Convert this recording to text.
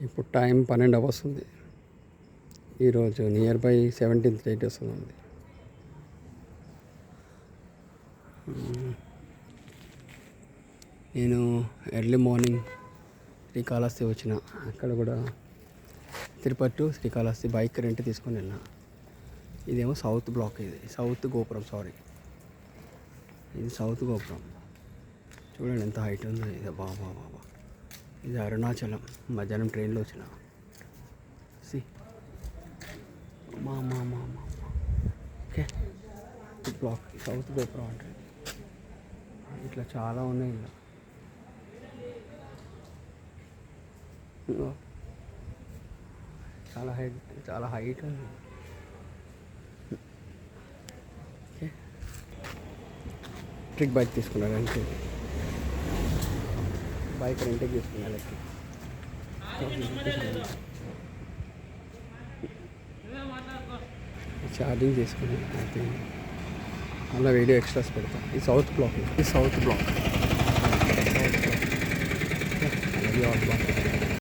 ఇప్పుడు టైం 12 వస్తుంది. ఈరోజు నియర్ బై 17th డేట్ వస్తుంది. నేను ఎర్లీ మార్నింగ్ శ్రీకాళహస్తి వచ్చిన. అక్కడ కూడా Tirupati to Srikalahasti bike rent తీసుకొని వెళ్ళిన. ఇదేమో సౌత్ బ్లాక్, ఇది సౌత్ గోపురం, ఇది సౌత్ గోపురం. చూడండి ఎంత హైట్ ఉందో ఇది. బాబా ఇది అరుణాచలం. మధ్యాహ్నం ట్రైన్లో వచ్చిన. సి మా ఓకే, బ్లాక్ సౌత్ గోపురం అంటే ఇట్లా చాలా ఉన్నాయి. ఇలా చాలా హైట్ ఉంది. ఓకే, ట్రిక్ బైక్ తీసుకున్నాను. అంటే బైక్ రెంట్కి తీసుకున్నాను. ఛార్జింగ్ చేసుకున్నాను. అయితే అలా వీడియో ఎక్స్ట్రాస్ పెడతాను. ఈ సౌత్ బ్లాక్, అలాగే